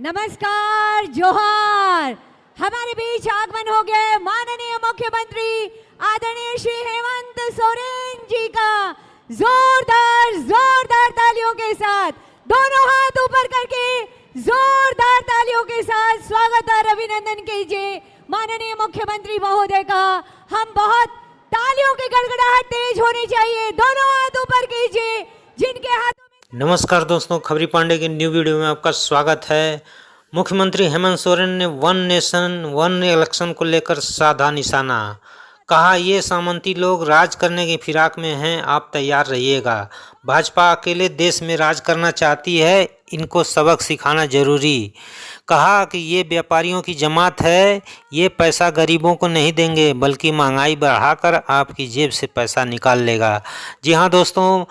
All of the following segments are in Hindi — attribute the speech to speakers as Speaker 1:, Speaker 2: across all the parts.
Speaker 1: नमस्कार, जोहार। हमारे बीच आगमन हो गया माननीय मुख्यमंत्री आदरणीय श्री हेमंत सोरेन जी का जोरदार जोरदार तालियों के साथ, दोनों हाथ ऊपर करके जोरदार तालियों के साथ स्वागत और अभिनंदन कीजिए माननीय मुख्यमंत्री महोदय का। हम बहुत तालियों की गड़गड़ाहट तेज होनी चाहिए, दोनों हाथ ऊपर कीजिए जिनके हाथों में।
Speaker 2: नमस्कार दोस्तों, खबरी पांडे की न्यू वीडियो में आपका स्वागत है। मुख्यमंत्री हेमंत सोरेन ने वन नेशन वन इलेक्शन को लेकर साधा निशाना। कहा, ये सामंती लोग राज करने की फिराक में हैं, आप तैयार रहिएगा। भाजपा अकेले देश में राज करना चाहती है, इनको सबक सिखाना जरूरी। कहा कि ये व्यापारियों की जमात है, ये पैसा गरीबों को नहीं देंगे बल्कि महंगाई बढ़ाकर आपकी जेब से पैसा निकाल लेगा। जी हाँ दोस्तों,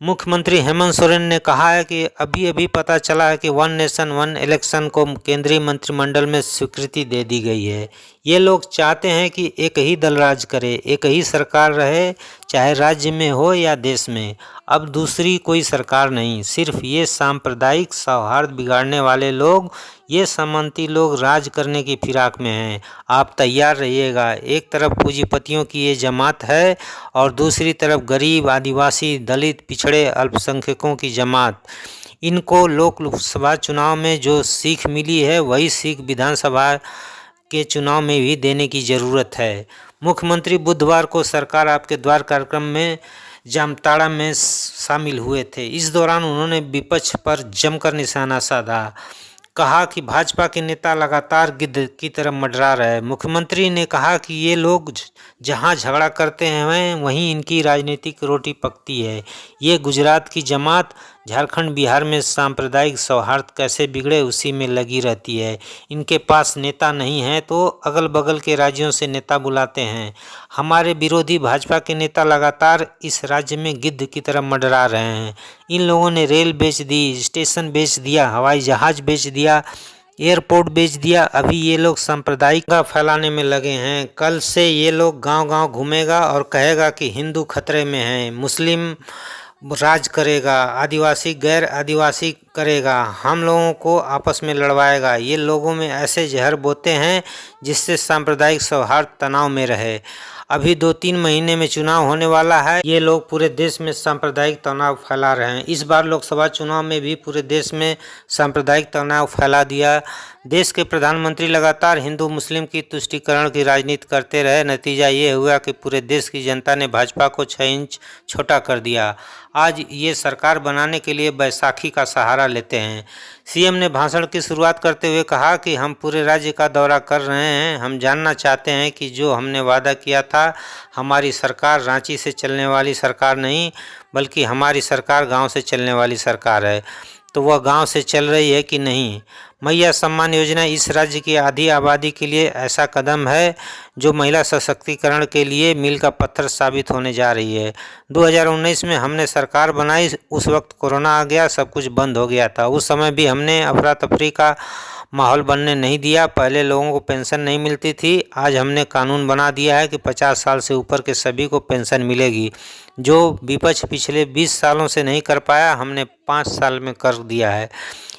Speaker 2: मुख्यमंत्री हेमंत सोरेन ने कहा है कि अभी पता चला है कि वन नेशन वन इलेक्शन को केंद्रीय मंत्रिमंडल में स्वीकृति दे दी गई है। ये लोग चाहते हैं कि एक ही दल राज करे, एक ही सरकार रहे, चाहे राज्य में हो या देश में। अब दूसरी कोई सरकार नहीं, सिर्फ ये सांप्रदायिक सौहार्द बिगाड़ने वाले लोग, ये सामंती लोग राज करने की फिराक में हैं। आप तैयार रहिएगा। एक तरफ पूंजीपतियों की ये जमात है और दूसरी तरफ गरीब, आदिवासी, दलित, पिछड़े, अल्पसंख्यकों की जमात। इनको लोकसभा चुनाव में जो सीख मिली है वही सीख विधानसभा के चुनाव में भी देने की ज़रूरत है। मुख्यमंत्री बुधवार को सरकार आपके द्वार कार्यक्रम में जामताड़ा में शामिल हुए थे। इस दौरान उन्होंने विपक्ष पर जमकर निशाना साधा। कहा कि भाजपा के नेता लगातार गिद्ध की तरह मंडरा रहे। मुख्यमंत्री ने कहा कि ये लोग जहां झगड़ा करते हैं वहीं इनकी राजनीतिक रोटी पकती है। ये गुजरात की जमात झारखंड बिहार में सांप्रदायिक सौहार्द कैसे बिगड़े उसी में लगी रहती है। इनके पास नेता नहीं है तो अगल बगल के राज्यों से नेता बुलाते हैं। हमारे विरोधी भाजपा के नेता लगातार इस राज्य में गिद्ध की तरह मंडरा रहे हैं। इन लोगों ने रेल बेच दी, स्टेशन बेच दिया, हवाई जहाज बेच दिया, एयरपोर्ट बेच दिया। अभी ये लोग सांप्रदायिक फैलाने में लगे हैं। कल से ये लोग गांव-गांव घूमेगा और कहेगा कि हिंदू खतरे में हैं, मुस्लिम राज करेगा, आदिवासी गैर आदिवासी करेगा, हम लोगों को आपस में लड़वाएगा। ये लोगों में ऐसे जहर बोते हैं जिससे सांप्रदायिक सौहार्द तनाव में रहे। अभी 2-3 महीने में चुनाव होने वाला है। ये लोग पूरे देश में सांप्रदायिक तनाव फैला रहे हैं। इस बार लोकसभा चुनाव में भी पूरे देश में सांप्रदायिक तनाव फैला दिया। देश के प्रधानमंत्री लगातार हिंदू मुस्लिम की तुष्टीकरण की राजनीति करते रहे। नतीजा ये हुआ कि पूरे देश की जनता ने भाजपा को 6 इंच छोटा कर दिया। आज ये सरकार बनाने के लिए बैसाखी का सहारा लेते हैं। सीएम ने भाषण की शुरुआत करते हुए कहा कि हम पूरे राज्य का दौरा कर रहे हैं। हम जानना चाहते हैं कि जो हमने वादा किया था, हमारी सरकार रांची से चलने वाली सरकार नहीं बल्कि हमारी सरकार गांव से चलने वाली सरकार है, तो वह गांव से चल रही है कि नहीं। मैया सम्मान योजना इस राज्य की आधी आबादी के लिए ऐसा कदम है जो महिला सशक्तिकरण के लिए मील का पत्थर साबित होने जा रही है। 2019 में हमने सरकार बनाई, उस वक्त कोरोना आ गया, सब कुछ बंद हो गया था। उस समय भी हमने अफरा तफरी का माहौल बनने नहीं दिया। पहले लोगों को पेंशन नहीं मिलती थी, आज हमने कानून बना दिया है कि 50 साल से ऊपर के सभी को पेंशन मिलेगी। जो विपक्ष पिछले 20 सालों से नहीं कर पाया, हमने 5 साल में कर दिया है।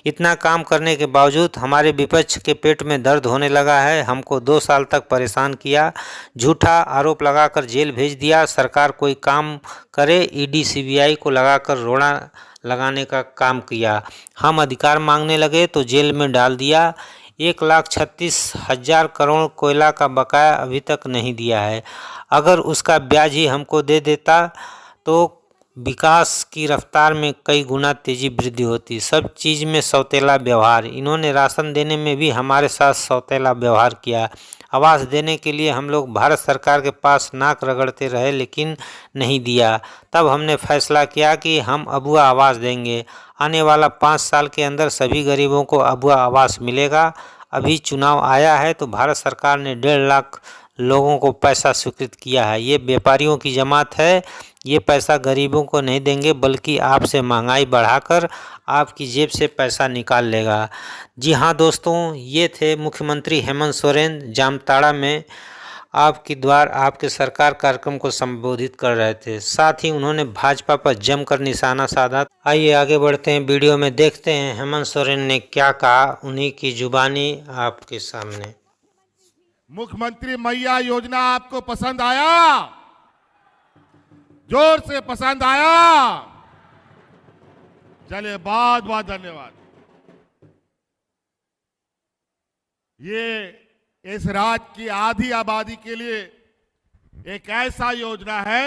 Speaker 2: इतना काम करने के बावजूद हमारे विपक्ष के पेट में दर्द होने लगा है। हमको 2 साल तक परेशान किया, झूठा आरोप लगाकर जेल भेज दिया। सरकार कोई काम करे, ईडी सीबीआई को लगाकर रोड़ा लगाने का काम किया। हम अधिकार मांगने लगे तो जेल में डाल दिया। 1,36,000 करोड़ कोयला का बकाया अभी तक नहीं दिया है। अगर उसका ब्याज ही हमको दे देता तो विकास की रफ्तार में कई गुना तेजी वृद्धि होती। सब चीज़ में सौतेला व्यवहार। इन्होंने राशन देने में भी हमारे साथ सौतेला व्यवहार किया। आवास देने के लिए हम लोग भारत सरकार के पास नाक रगड़ते रहे लेकिन नहीं दिया। तब हमने फैसला किया कि हम अबुआ आवास देंगे। आने वाला 5 साल के अंदर सभी गरीबों को अबुआ आवास मिलेगा। अभी चुनाव आया है तो भारत सरकार ने 1.5 लाख लोगों को पैसा स्वीकृत किया है। ये व्यापारियों की जमात है। ये पैसा गरीबों को नहीं देंगे बल्कि आपसे महंगाई बढ़ाकर आपकी जेब से पैसा निकाल लेगा। जी हाँ दोस्तों, ये थे मुख्यमंत्री हेमंत सोरेन जामताड़ा में आपकी द्वार आपके सरकार कार्यक्रम को संबोधित कर रहे थे। साथ ही उन्होंने भाजपा पर जमकर निशाना साधा। आइए आगे बढ़ते हैं, वीडियो में देखते हैं हेमंत सोरेन ने क्या कहा, उन्हीं की जुबानी आपके सामने।
Speaker 3: मुख्यमंत्री मैया योजना आपको पसंद आया? जोर से पसंद आया? चलिए, बहुत बहुत धन्यवाद। ये इस राज्य की आधी आबादी के लिए एक ऐसा योजना है,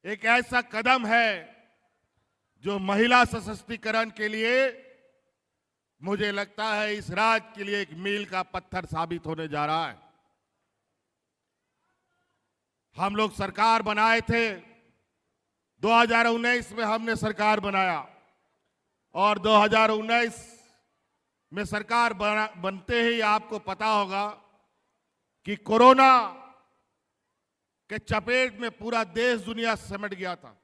Speaker 3: एक ऐसा कदम है जो महिला सशक्तिकरण के लिए मुझे लगता है इस राज्य के लिए एक मील का पत्थर साबित होने जा रहा है। हम लोग सरकार बनाए थे 2019 में, हमने सरकार बनाया और 2019 में सरकार बनते ही आपको पता होगा कि कोरोना के चपेट में पूरा देश दुनिया सिमट गया था।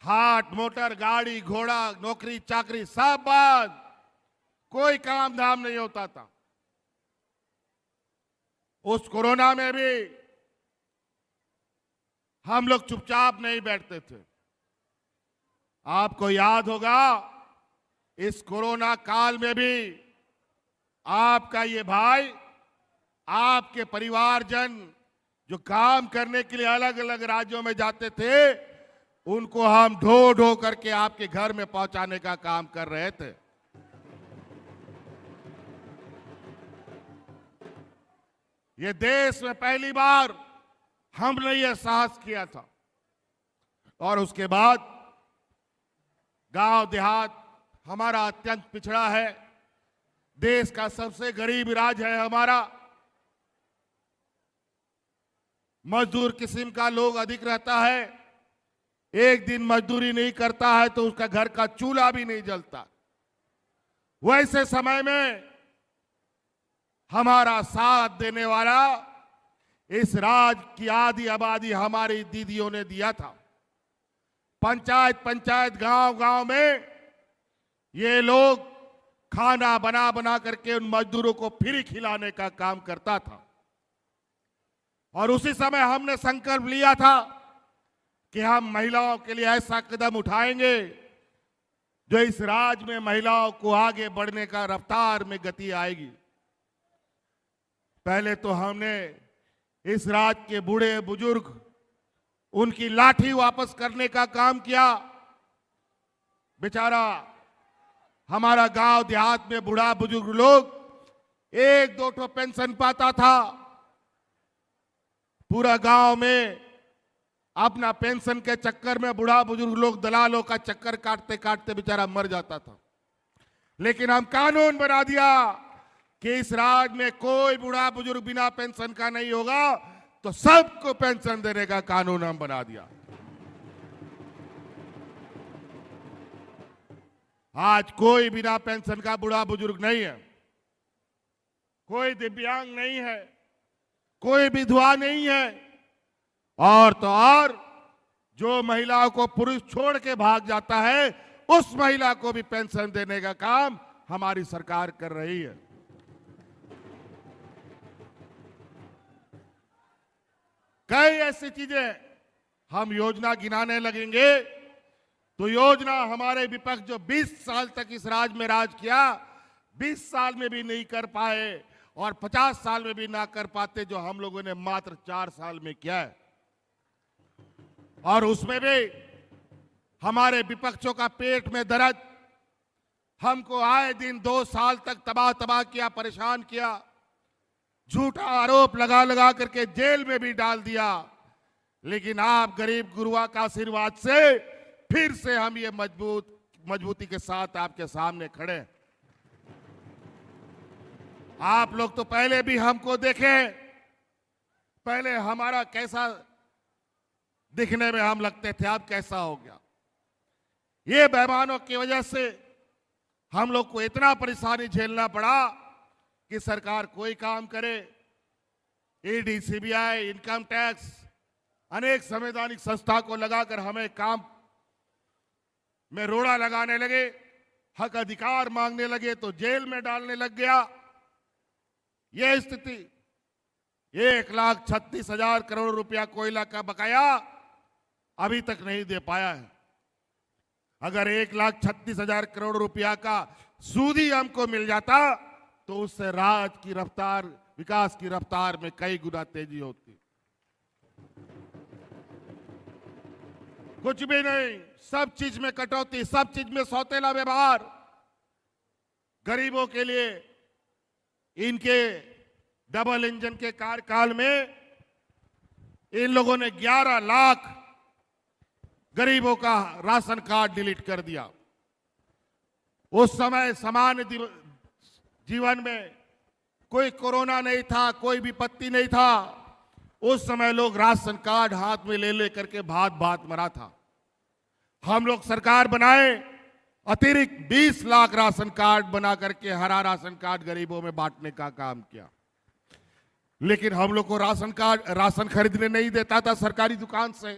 Speaker 3: हाट मोटर गाड़ी घोड़ा नौकरी चाकरी सब बंद, कोई काम धाम नहीं होता था। उस कोरोना में भी हम लोग चुपचाप नहीं बैठते थे। आपको याद होगा इस कोरोना काल में भी आपका ये भाई, आपके परिवारजन जो काम करने के लिए अलग अलग राज्यों में जाते थे, उनको हम ढो ढो करके आपके घर में पहुंचाने का काम कर रहे थे। ये देश में पहली बार हमने ये साहस किया था। और उसके बाद गांव देहात हमारा अत्यंत पिछड़ा है, देश का सबसे गरीब राज्य है हमारा। मजदूर किस्म का लोग अधिक रहता है, एक दिन मजदूरी नहीं करता है तो उसका घर का चूल्हा भी नहीं जलता। वैसे समय में हमारा साथ देने वाला इस राज्य की आधी आबादी हमारी दीदियों ने दिया था। पंचायत पंचायत गांव गांव में ये लोग खाना बना बना करके उन मजदूरों को फ्री खिलाने का काम करता था। और उसी समय हमने संकल्प लिया था कि हम महिलाओं के लिए ऐसा कदम उठाएंगे जो इस राज्य में महिलाओं को आगे बढ़ने का रफ्तार में गति आएगी। पहले तो हमने इस राज्य के बूढ़े बुजुर्ग, उनकी लाठी वापस करने का काम किया। बेचारा हमारा गांव देहात में बूढ़ा बुजुर्ग लोग एक दो ठो पेंशन पाता था, पूरा गांव में अपना पेंशन के चक्कर में बूढ़ा बुजुर्ग लोग दलालों का चक्कर काटते काटते बेचारा मर जाता था। लेकिन हम कानून बना दिया कि इस राज्य में कोई बूढ़ा बुजुर्ग बिना पेंशन का नहीं होगा, तो सबको पेंशन देने का कानून हम बना दिया। आज कोई बिना पेंशन का बूढ़ा बुजुर्ग नहीं है, कोई दिव्यांग नहीं है, कोई विधवा नहीं है, और तो और जो महिलाओं को पुरुष छोड़ के भाग जाता है उस महिला को भी पेंशन देने का काम हमारी सरकार कर रही है। कई ऐसी चीजें हम योजना गिनाने लगेंगे तो योजना हमारे विपक्ष जो 20 साल तक इस राज्य में राज किया, 20 साल में भी नहीं कर पाए और 50 साल में भी ना कर पाते जो हम लोगों ने मात्र 4 साल में किया है। और उसमें भी हमारे विपक्षों का पेट में दर्द, हमको आए दिन 2 साल तक तबाह किया, परेशान किया, झूठा आरोप लगा लगा करके जेल में भी डाल दिया। लेकिन आप गरीब गुरुआ का आशीर्वाद से फिर से हम ये मजबूती के साथ आपके सामने खड़े हैं। आप लोग तो पहले भी हमको देखे, पहले हमारा कैसा दिखने में हम लगते थे, अब कैसा हो गया। ये बेईमानों की वजह से हम लोग को इतना परेशानी झेलना पड़ा कि सरकार कोई काम करे, ईडी, सीबीआई, इनकम टैक्स, अनेक संवैधानिक संस्था को लगाकर हमें काम में रोड़ा लगाने लगे, हक अधिकार मांगने लगे तो जेल में डालने लग गया। यह स्थिति 1,36,000 करोड़ रुपया कोयला का बकाया अभी तक नहीं दे पाया है। अगर 1,36,000 करोड़ रुपया का सूद ही हमको मिल जाता तो उससे राज्य की रफ्तार, विकास की रफ्तार में कई गुना तेजी होती। कुछ भी नहीं, सब चीज में कटौती, सब चीज में सौतेला व्यवहार। गरीबों के लिए इनके डबल इंजन के कार्यकाल में इन लोगों ने 11 लाख गरीबों का राशन कार्ड डिलीट कर दिया। उस समय सामान्य जीवन में कोई कोरोना नहीं था, कोई विपत्ति नहीं था। उस समय लोग राशन कार्ड हाथ में ले लेकर के भात भात मरा था। हम लोग सरकार बनाए, अतिरिक्त 20 लाख राशन कार्ड बना करके हरा राशन कार्ड गरीबों में बांटने का काम किया। लेकिन हम लोग को राशन खरीदने नहीं देता था सरकारी दुकान से।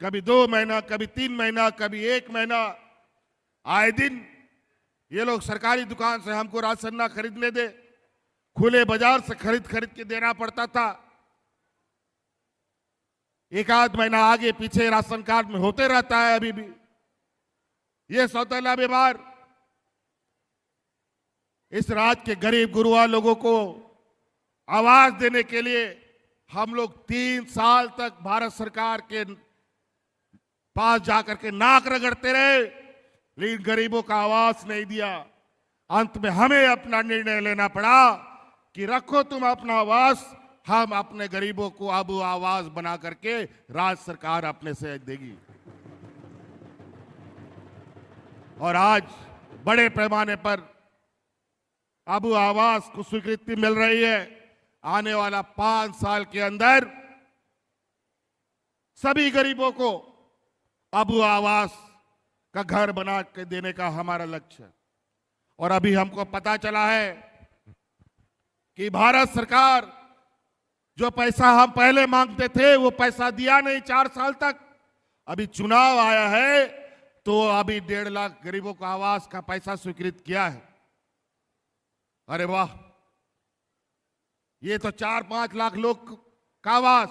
Speaker 3: कभी 2 महीना, कभी 3 महीना, कभी 1 महीना, आए दिन ये लोग सरकारी दुकान से हमको राशन ना खरीदने दे, खुले बाजार से खरीद के देना पड़ता था। एक आध महीना आगे पीछे राशन कार्ड में होते रहता है अभी भी ये सौतेला व्यवहार। इस राज्य के गरीब गुरुआ लोगों को आवाज देने के लिए हम लोग 3 साल तक भारत सरकार के पास जाकर के नाक रगड़ते रहे, लेकिन गरीबों का आवाज नहीं दिया। अंत में हमें अपना निर्णय लेना पड़ा कि रखो तुम अपना आवाज, हम अपने गरीबों को अब आवाज बना करके राज्य सरकार अपने से देगी। और आज बड़े पैमाने पर अब आवास को स्वीकृति मिल रही है। आने वाला 5 साल के अंदर सभी गरीबों को अब आवास का घर बना के देने का हमारा लक्ष्य है। और अभी हमको पता चला है कि भारत सरकार जो पैसा हम पहले मांगते थे वो पैसा दिया नहीं 4 साल तक। अभी चुनाव आया है तो अभी 1.5 लाख गरीबों को आवास का पैसा स्वीकृत किया है। अरे वाह, ये तो 4-5 लाख लोग का आवास,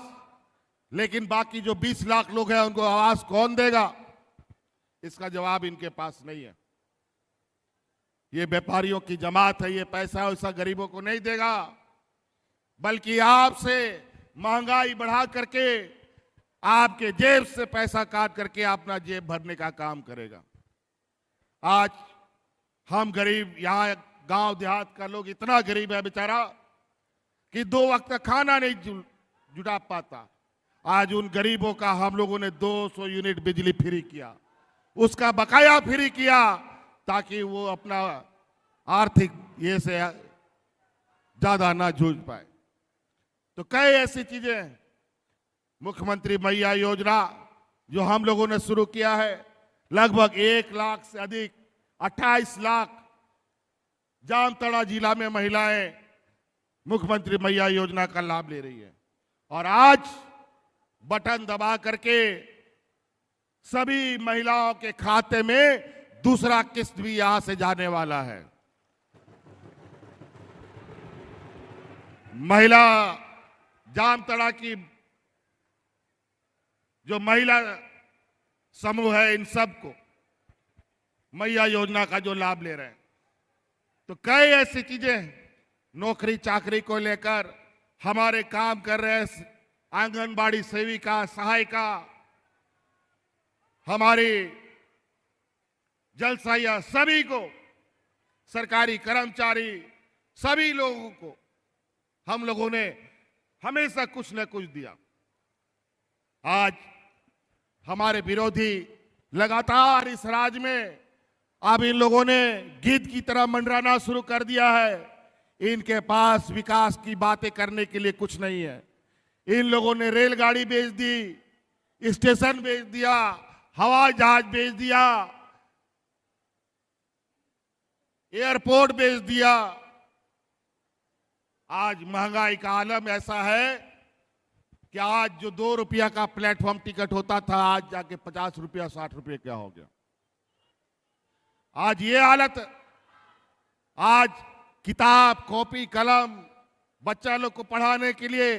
Speaker 3: लेकिन बाकी जो 20 लाख लोग हैं उनको आवास कौन देगा? इसका जवाब इनके पास नहीं है। ये व्यापारियों की जमात है, ये पैसा वैसा गरीबों को नहीं देगा, बल्कि आपसे महंगाई बढ़ा करके आपके जेब से पैसा काट करके अपना जेब भरने का काम करेगा। आज हम गरीब, यहाँ गांव देहात का लोग इतना गरीब है बेचारा कि 2 वक्त का खाना नहीं जुटा पाता। आज उन गरीबों का हम लोगों ने 200 यूनिट बिजली फ्री किया, उसका बकाया फ्री किया ताकि वो अपना आर्थिक ये से ज्यादा ना जूझ पाए। तो कई ऐसी चीजें हैं। मुख्यमंत्री मैया योजना जो हम लोगों ने शुरू किया है, लगभग 1 लाख से अधिक 28 लाख जामताड़ा जिला में महिलाएं मुख्यमंत्री मैया योजना का लाभ ले रही है। और आज बटन दबा करके सभी महिलाओं के खाते में दूसरा किस्त भी यहां से जाने वाला है। महिला जामताड़ा की जो महिला समूह है, इन सबको मैया योजना का जो लाभ ले रहे हैं। तो कई ऐसी चीजें, नौकरी चाकरी को लेकर हमारे काम कर रहे हैं आंगनबाड़ी सेविका, सहायिका, हमारी जलसाइया, सभी को, सरकारी कर्मचारी, सभी लोगों को हम लोगों ने हमेशा कुछ न कुछ दिया। आज हमारे विरोधी लगातार इस राज्य में अब इन लोगों ने गीत की तरह मंडराना शुरू कर दिया है। इनके पास विकास की बातें करने के लिए कुछ नहीं है। इन लोगों ने रेलगाड़ी बेच दी, स्टेशन बेच दिया, हवाई जहाज बेच दिया, एयरपोर्ट बेच दिया। आज महंगाई का आलम ऐसा है कि आज जो 2 रुपया का प्लेटफॉर्म टिकट होता था, आज जाके 50 रुपया 60 रुपये क्या हो गया। आज ये हालत, आज किताब, कॉपी, कलम बच्चा लोग को पढ़ाने के लिए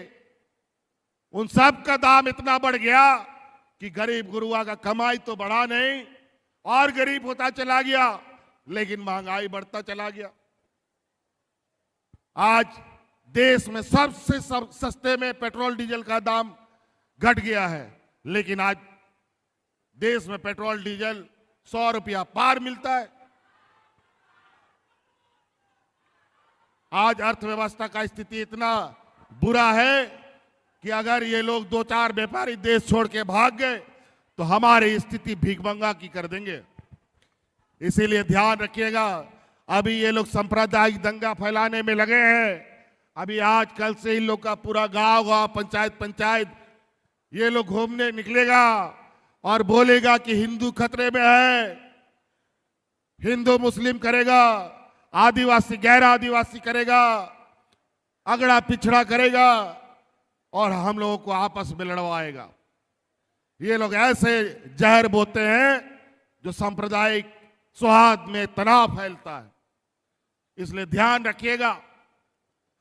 Speaker 3: उन सब का दाम इतना बढ़ गया कि गरीब गुरुआ का कमाई तो बढ़ा नहीं और गरीब होता चला गया, लेकिन महंगाई बढ़ता चला गया। आज देश में सबसे सस्ते में पेट्रोल डीजल का दाम घट गया है, लेकिन आज देश में पेट्रोल डीजल 100 रुपया पार मिलता है। आज अर्थव्यवस्था का स्थिति इतना बुरा है कि अगर ये लोग 2-4 व्यापारी देश छोड़ के भाग गए तो हमारी स्थिति भीखमंगा की कर देंगे। इसीलिए ध्यान रखिएगा, अभी ये लोग सांप्रदायिक दंगा फैलाने में लगे हैं। अभी आज कल से इन लोग का पूरा गांव पंचायत ये लोग घूमने निकलेगा और बोलेगा कि हिंदू खतरे में है, हिंदू मुस्लिम करेगा, आदिवासी गैर आदिवासी करेगा, अगड़ा पिछड़ा करेगा और हम लोगों को आपस में लड़वाएगा। ये लोग ऐसे जहर बोते हैं जो सांप्रदायिक सौहार्द में तनाव फैलता है। इसलिए ध्यान रखिएगा,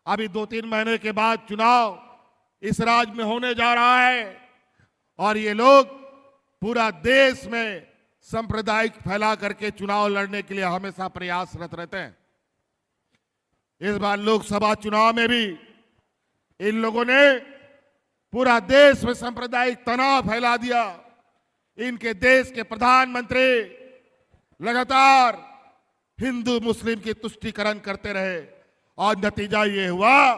Speaker 3: अभी 2-3 महीने के बाद चुनाव इस राज्य में होने जा रहा है और ये लोग पूरा देश में सांप्रदायिक फैला करके चुनाव लड़ने के लिए हमेशा प्रयासरत रहते हैं। इस बार लोकसभा चुनाव में भी इन लोगों ने पूरा देश में सांप्रदायिक तनाव फैला दिया। इनके देश के प्रधानमंत्री लगातार हिंदू मुस्लिम की तुष्टीकरण करते रहे और नतीजा ये हुआ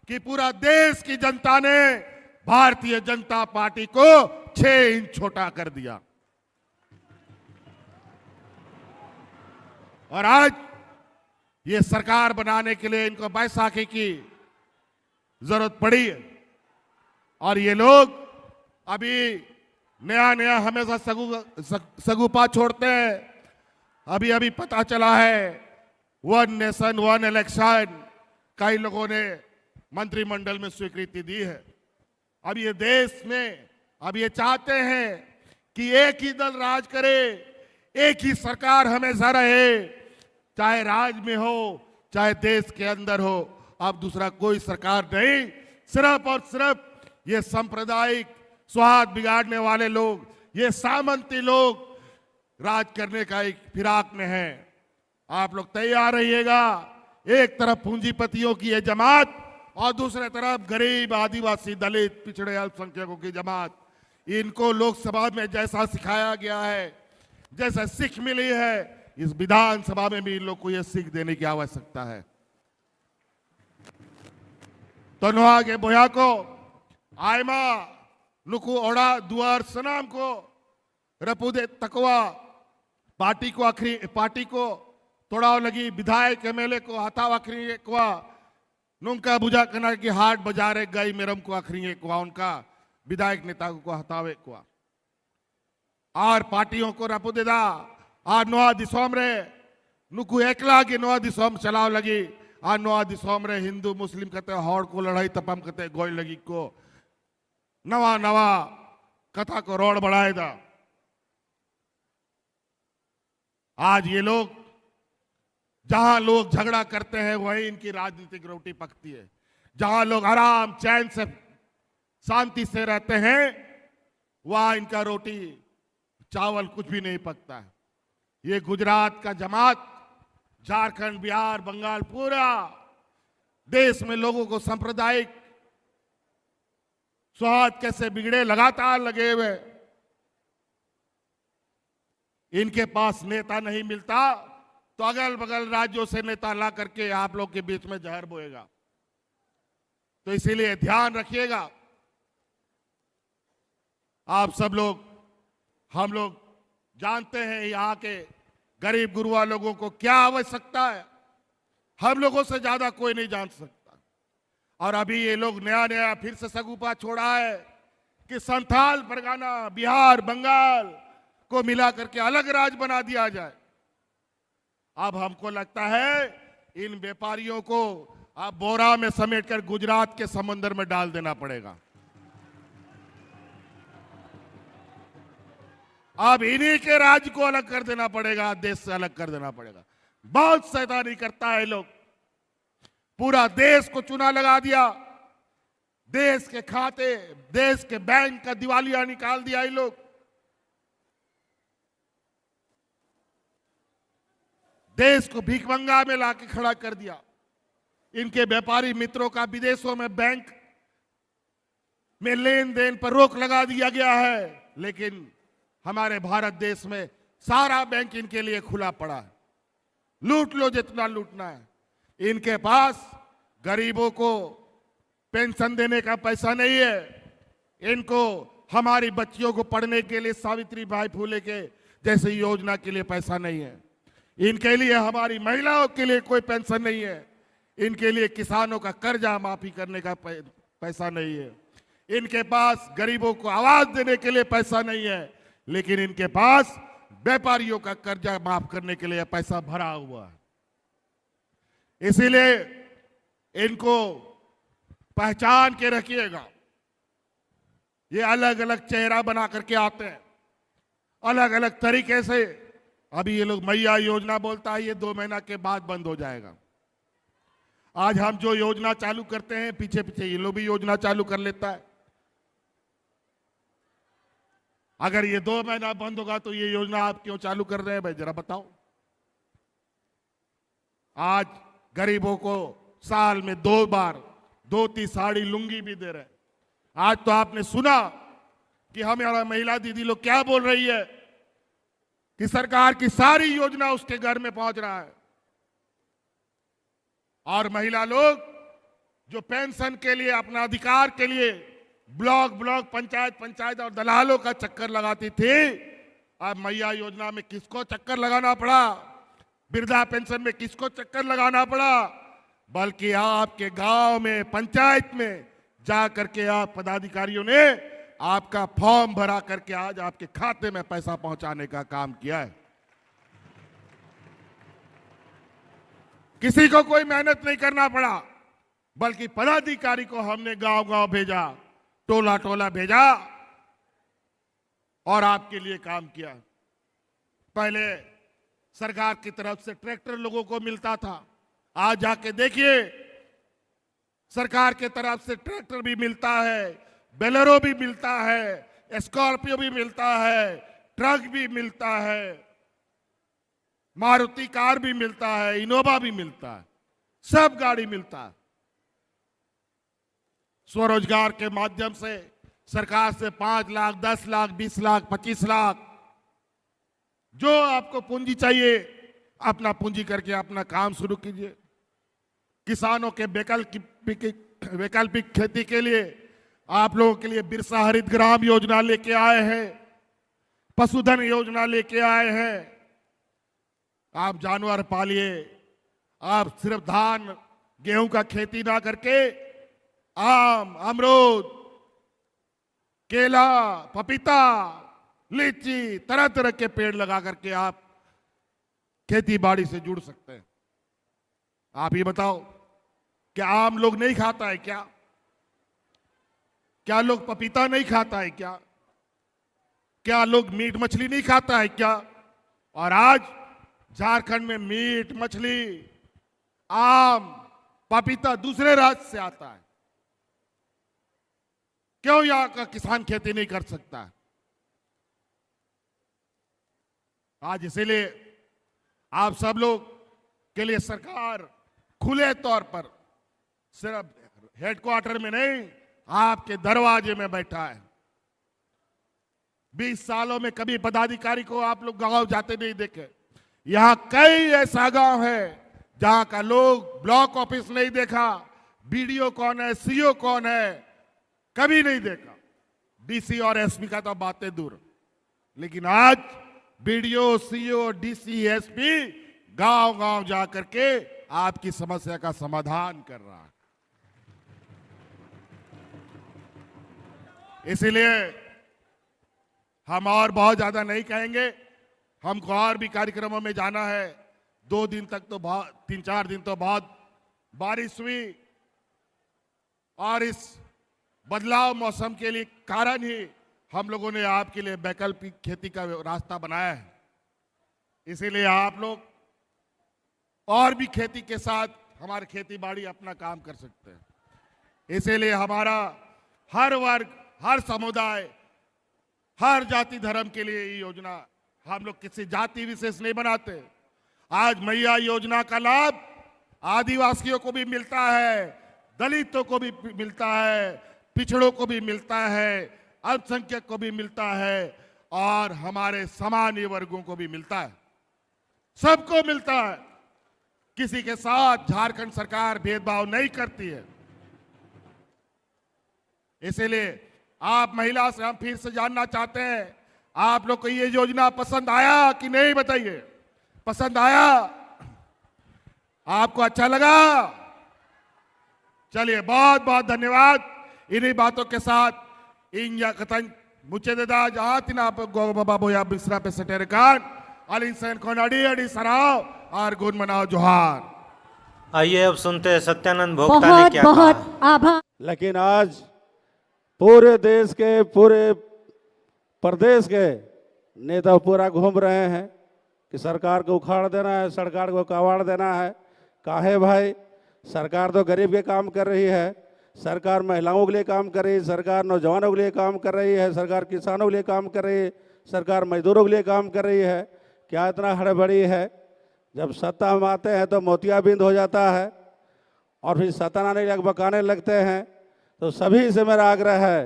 Speaker 3: कि पूरा देश की जनता ने भारतीय जनता पार्टी को 6 इंच छोटा कर दिया। और आज ये सरकार बनाने के लिए इनको बैसाखी की जरूरत पड़ी है और ये लोग अभी नया हमेशा सगुपा छोड़ते हैं। अभी पता चला है 1 नेशन 1 इलेक्शन कई लोगों ने मंत्रिमंडल में स्वीकृति दी है। अब ये देश में अब ये चाहते हैं कि एक ही दल राज करे, एक ही सरकार हमेशा रहे, चाहे राज्य में हो चाहे देश के अंदर हो। अब दूसरा कोई सरकार नहीं, सिर्फ और सिर्फ ये सांप्रदायिक सौहार्द बिगाड़ने वाले लोग, ये सामंती लोग राज करने का एक फिराक में है। आप लोग तैयार रहिएगा। एक तरफ पूंजीपतियों की ये जमात और दूसरे तरफ गरीब आदिवासी दलित पिछड़े अल्पसंख्यकों की जमात। इनको लोकसभा में जैसा सिखाया गया है, जैसा सीख मिली है, इस विधानसभा में भी इन लोग को यह सीख देने की आवश्यकता है। तो नुआ के बोया को आयमा नुकु ओड़ा दुआर सनाम को रपुदे तकवा पार्टी को तोड़ाव लगी, विधायक एमएलए को हताव आखरी कुआ नुका बुझा कना की हाट बाजारे गई मेरम को आखरी कुआ उनका विधायक नेता को हतावे कुआ और पार्टियों को रपुदेदा और नोआ दिसोम रे नुकु एकला के नोआ दिसोम चलाव लगी और नोआ दिसोम रे हिंदू मुस्लिम कहते हौड़ को लड़ाई तपम कहते गोई लगी को नवा कथा को रोड बढ़ाए था। आज ये लोग जहां लोग झगड़ा करते हैं वहीं इनकी राजनीतिक रोटी पकती है। जहां लोग आराम चैन से शांति से रहते हैं वहां इनका रोटी चावल कुछ भी नहीं पकता है। ये गुजरात का जमात, झारखंड, बिहार, बंगाल, पूरा देश में लोगों को सांप्रदायिक सौहार्द कैसे बिगड़े लगातार लगे हुए। इनके पास नेता नहीं मिलता तो अगल बगल राज्यों से नेता ला करके आप लोग के बीच में जहर बोएगा। तो इसीलिए ध्यान रखिएगा। आप सब लोग, हम लोग जानते हैं यहाँ के गरीब गुरुआ लोगों को क्या आवश्यकता है, हम लोगों से ज्यादा कोई नहीं जान सकता। और अभी ये लोग नया फिर से सगुपा छोड़ा है कि संथाल परगना, बिहार, बंगाल को मिला करके अलग राज्य बना दिया जाए। अब हमको लगता है इन व्यापारियों को अब बोरा में समेटकर गुजरात के समंदर में डाल देना पड़ेगा। अब इन्हीं के राज्य को अलग कर देना पड़ेगा, देश से अलग कर देना पड़ेगा। बहुत शैतानी करता है लोग। पूरा देश को चूना लगा दिया। देश के खाते, देश के बैंक का दिवालिया निकाल दिया ये लोग। देश को भीखमंगा में लाके खड़ा कर दिया। इनके व्यापारी मित्रों का विदेशों में बैंक में लेन देन पर रोक लगा दिया गया है, लेकिन हमारे भारत देश में सारा बैंक इनके लिए खुला पड़ा है। लूट लो जितना लूटना है। इनके पास गरीबों को पेंशन देने का पैसा नहीं है। इनको हमारी बच्चियों को पढ़ने के लिए सावित्रीबाई फुले के जैसे योजना के लिए पैसा नहीं है। इनके लिए हमारी महिलाओं के लिए कोई पेंशन नहीं है। इनके लिए किसानों का कर्जा माफी करने का पैसा नहीं है। इनके पास गरीबों को आवाज देने के लिए पैसा नहीं है, लेकिन इनके पास व्यापारियों का कर्जा माफ करने के लिए पैसा भरा हुआ है। इसीलिए इनको पहचान के रखिएगा। ये अलग अलग चेहरा बना करके आते हैं, अलग अलग तरीके से। अभी ये लोग मैया योजना बोलता है, ये 2 महीना के बाद बंद हो जाएगा। आज हम जो योजना चालू करते हैं, पीछे पीछे ये लोग भी योजना चालू कर लेता है। अगर ये 2 महीना बंद होगा तो ये योजना आप क्यों चालू कर रहे हैं भाई, जरा बताओ। आज गरीबों को साल में 2 बार धोती साड़ी लुंगी भी दे रहे हैं। आज तो आपने सुना कि हमारा महिला दीदी लोग क्या बोल रही है कि सरकार की सारी योजना उसके घर में पहुंच रहा है। और महिला लोग जो पेंशन के लिए, अपना अधिकार के लिए ब्लॉक ब्लॉक, पंचायत पंचायत और दलालों का चक्कर लगाती थी, अब मैया योजना में किसको चक्कर लगाना पड़ा, वृद्धा पेंशन में किसको चक्कर लगाना पड़ा, बल्कि आपके गांव में, पंचायत में जा करके आप पदाधिकारियों ने आपका फॉर्म भरा करके आज आपके खाते में पैसा पहुंचाने का काम किया है। किसी को कोई मेहनत नहीं करना पड़ा, बल्कि पदाधिकारी को हमने गांव गांव भेजा, टोला टोला भेजा और आपके लिए काम किया। पहले सरकार की तरफ से ट्रैक्टर लोगों को मिलता था, आज जाके देखिए सरकार के तरफ से ट्रैक्टर भी मिलता है, बेलेरो भी मिलता है, स्कॉर्पियो भी मिलता है, ट्रक भी मिलता है, मारुति कार भी मिलता है, इनोवा भी मिलता है, सब गाड़ी मिलता है। स्वरोजगार के माध्यम से सरकार से 5 लाख, 10 लाख, 20 लाख, 25 लाख, जो आपको पूंजी चाहिए अपना पूंजी करके अपना काम शुरू कीजिए। किसानों के वैकल्पिक खेती के लिए आप लोगों के लिए बिरसा हरित ग्राम योजना लेके आए हैं, पशुधन योजना लेके आए हैं। आप जानवर पालिए, आप सिर्फ धान गेहूं का खेती ना करके आम, अमरूद, केला, पपीता, लीची, तरह तरह के पेड़ लगा करके आप खेती बाड़ी से जुड़ सकते हैं। आप ही बताओ, क्या आम लोग नहीं खाता है क्या? क्या लोग पपीता नहीं खाता है क्या? क्या लोग मीट मछली नहीं खाता है क्या? और आज झारखंड में मीट मछली, आम, पपीता दूसरे राज्य से आता है। क्यों यहां का किसान खेती नहीं कर सकता? आज इसीलिए आप सब लोग के लिए सरकार खुले तौर पर सिर्फ हेडक्वार्टर में नहीं, आपके दरवाजे में बैठा है। 20 सालों में कभी पदाधिकारी को आप लोग गांव जाते नहीं देखे। यहां कई ऐसा गांव है जहां का लोग ब्लॉक ऑफिस नहीं देखा, बीडीओ कौन है, सीओ कौन है, कभी नहीं देखा। डीसी और एसपी का तो बातें दूर, लेकिन आज बीडीओ, सीओ, डीसी, एसपी गांव गांव जा करके आपकी समस्या का समाधान कर रहा है। इसीलिए हम और बहुत ज्यादा नहीं कहेंगे, हमको और भी कार्यक्रमों में जाना है। 2 दिन तक तो 3-4 दिन तो बहुत बारिश हुई और इस बदलाव मौसम के लिए कारण ही हम लोगों ने आपके लिए वैकल्पिक खेती का रास्ता बनाया है। इसीलिए आप लोग और भी खेती के साथ हमारे खेती बाड़ी अपना काम कर सकते हैं। इसीलिए हमारा हर वर्ग, हर समुदाय, हर जाति धर्म के लिए ये योजना, हम लोग किसी जाति विशेष नहीं बनाते। आज मैया योजना का लाभ आदिवासियों को भी मिलता है, दलितों को भी मिलता है, पिछड़ों को भी मिलता है, अल्पसंख्यक को भी मिलता है और हमारे सामान्य वर्गों को भी मिलता है, सबको मिलता है। किसी के साथ झारखंड सरकार भेदभाव नहीं करती है। इसलिए आप महिला से हम फिर से जानना चाहते हैं, आप लोग को ये योजना पसंद आया कि नहीं, बताइए। पसंद आया? आपको अच्छा लगा? चलिए, बहुत बहुत धन्यवाद। इन्हीं बातों के साथ इन कथन मुझे देदा जहां तिना बाबा बोया बिस्रा पे सटेर कान अली सैन कोनाडी अडी सराव और गुण मनाओ जोहार।
Speaker 2: आइए अब सुनते हैं सत्यानंद भोक्ता ने
Speaker 1: बहुत
Speaker 2: क्या
Speaker 1: बहुत
Speaker 2: कहा।
Speaker 1: आभार।
Speaker 4: लेकिन आज पूरे देश के, पूरे प्रदेश के नेता पूरा घूम रहे हैं कि सरकार को उखाड़ देना है, सरकार को कबाड़ देना है। काहे भाई, सरकार तो गरीब के काम कर रही है, सरकार महिलाओं के लिए काम कर रही है, सरकार नौजवानों के लिए काम कर रही है, सरकार किसानों के लिए काम कर रही है, सरकार मजदूरों के लिए काम कर रही है। क्या इतना हड़बड़ी है? जब सत्ता में आते हैं तो मोतियाबिंद हो जाता है और फिर सत्तानाने लग बकाने लगते हैं। तो सभी से मेरा आग्रह है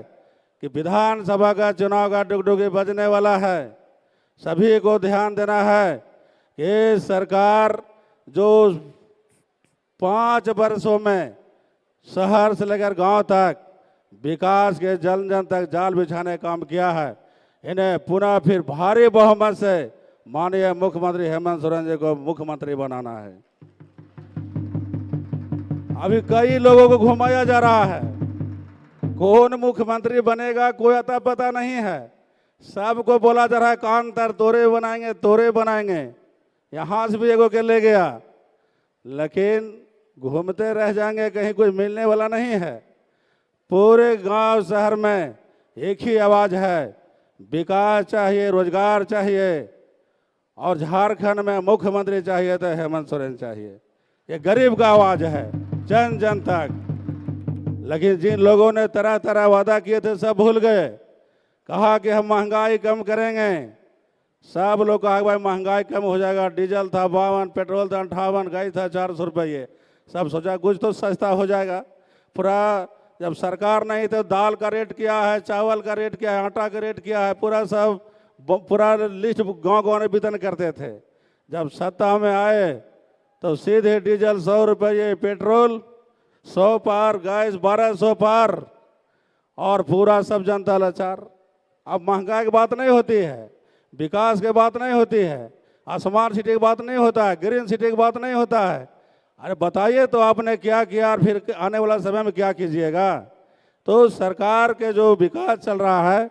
Speaker 4: कि विधानसभा का चुनाव का डुगडुगी बजने वाला है, सभी को ध्यान देना है कि सरकार जो 5 वर्षों में शहर से लेकर गांव तक विकास के जन जन तक जाल बिछाने का काम किया है, इन्हें पुनः फिर भारी बहुमत से माननीय मुख्यमंत्री हेमंत सोरेन जी को मुख्यमंत्री बनाना है। अभी कई लोगों को घुमाया जा रहा है, कौन मुख्यमंत्री बनेगा कोई अता पता नहीं है। सबको बोला जा रहा है कान तर तोरे बनाएंगे, तोरे बनाएंगे। यहाँ से भी एगो के ले गया, लेकिन घूमते रह जाएंगे, कहीं कोई मिलने वाला नहीं है। पूरे गांव शहर में एक ही आवाज़ है, विकास चाहिए, रोजगार चाहिए और झारखंड में मुख्यमंत्री चाहिए तो हेमंत सोरेन चाहिए। ये गरीब का आवाज़ है, जन जन तक। लेकिन जिन लोगों ने तरह तरह वादा किए थे सब भूल गए। कहा कि हम महंगाई कम करेंगे, सब लोग कहा भाई महंगाई कम हो जाएगा। डीजल था 52, पेट्रोल था 58, गैस था 400 रुपये। सब सोचा कुछ तो सस्ता हो जाएगा। पूरा जब सरकार नहीं तो दाल का रेट क्या है, चावल का रेट क्या है, आटा का रेट क्या है, पूरा लिस्ट गांव गांव में वितरण करते थे। जब सत्ता में आए तो सीधे डीजल 100 रुपये, पेट्रोल 100 पार, गैस 1200 पार और पूरा सब जनता लाचार। अब महंगाई की बात नहीं होती है, विकास की बात नहीं होती है, आसमान सिटी की बात नहीं होता है, ग्रीन सिटी की बात नहीं होता है। अरे बताइए तो आपने क्या किया और फिर आने वाला समय में क्या कीजिएगा। तो सरकार के जो विकास चल रहा है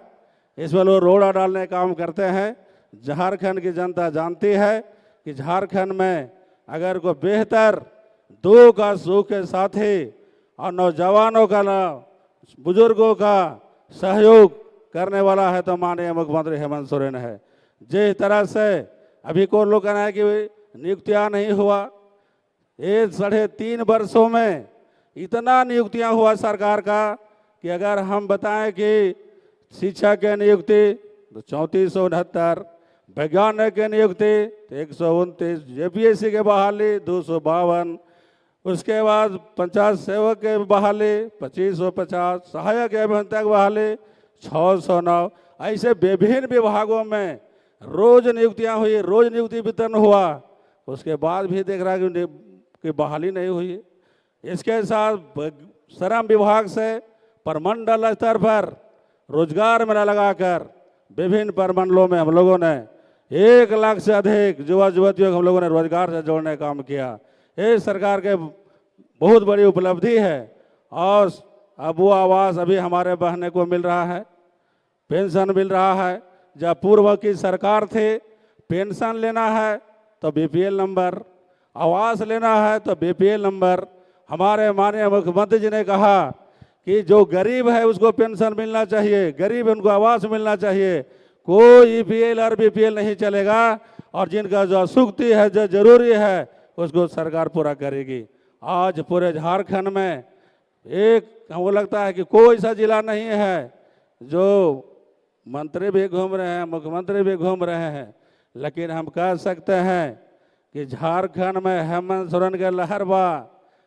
Speaker 4: इसमें लोग रोड़ा डालने का काम करते हैं। झारखंड की जनता जानती है कि झारखंड में अगर कोई बेहतर दुख का सुख के साथी और नौजवानों का, बुजुर्गों का सहयोग करने वाला है तो माननीय मुख्यमंत्री हेमंत सोरेन है। जिस तरह से अभी को लोग कहना है कि नियुक्तियां नहीं हुआ, ये 3.5 वर्षों में इतना नियुक्तियां हुआ सरकार का कि अगर हम बताएं कि शिक्षा के नियुक्ति तो 3469, वैज्ञानिक के नियुक्ति तो 129, जेपीएससी के बहाली 252, उसके बाद पंचायत सेवक के बहाली 2550, सहायक अभियंता की बहाली 609। ऐसे विभिन्न विभागों में रोज नियुक्तियां हुई, रोज नियुक्ति वितरण हुआ। उसके बाद भी देख रहा है कि बहाली नहीं हुई। इसके साथ श्रम विभाग से प्रमंडल स्तर पर रोजगार मेला लगाकर विभिन्न प्रमंडलों में हम लोगों ने 1 लाख से अधिक युवा युवतियों को हम लोगों ने रोजगार से जोड़ने का काम किया। ये सरकार के बहुत बड़ी उपलब्धि है। और अब वो आवास अभी हमारे बहने को मिल रहा है, पेंशन मिल रहा है। जब पूर्व की सरकार थी, पेंशन लेना है तो बीपीएल नंबर, आवास लेना है तो बीपीएल नंबर। हमारे माननीय मुख्यमंत्री जी ने कहा कि जो गरीब है उसको पेंशन मिलना चाहिए, गरीब उनको आवास मिलना चाहिए, कोई ईपीएल और बीपीएल नहीं चलेगा। और जिनका जो सुक्ति है, जो जरूरी है, उसको सरकार पूरा करेगी। आज पूरे झारखंड में एक हमको लगता है कि कोई ऐसा जिला नहीं है जो मंत्री भी घूम रहे हैं, मुख्यमंत्री भी घूम रहे हैं, लेकिन हम कह सकते हैं कि झारखंड में हेमंत सोरेन के लहर बा,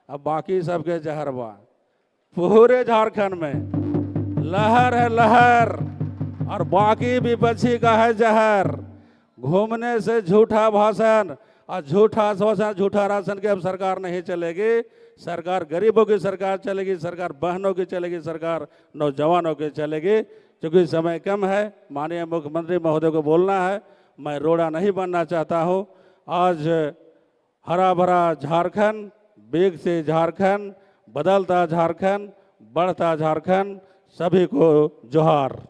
Speaker 4: अब बाकी सबके जहर बा। पूरे झारखंड में लहर है लहर, और बाकी विपक्षी का है जहर। घूमने से झूठा भाषण और झूठा शोषण, झूठा राशन की अब सरकार नहीं चलेगी। सरकार गरीबों की सरकार चलेगी, सरकार बहनों की चलेगी, सरकार नौजवानों की चलेगी। क्योंकि समय कम है, माननीय मुख्यमंत्री महोदय को बोलना है, मैं रोड़ा नहीं बनना चाहता हूँ। आज हरा भरा झारखंड, विकसित झारखंड, बदलता झारखंड, बढ़ता झारखंड, सभी को जोहार।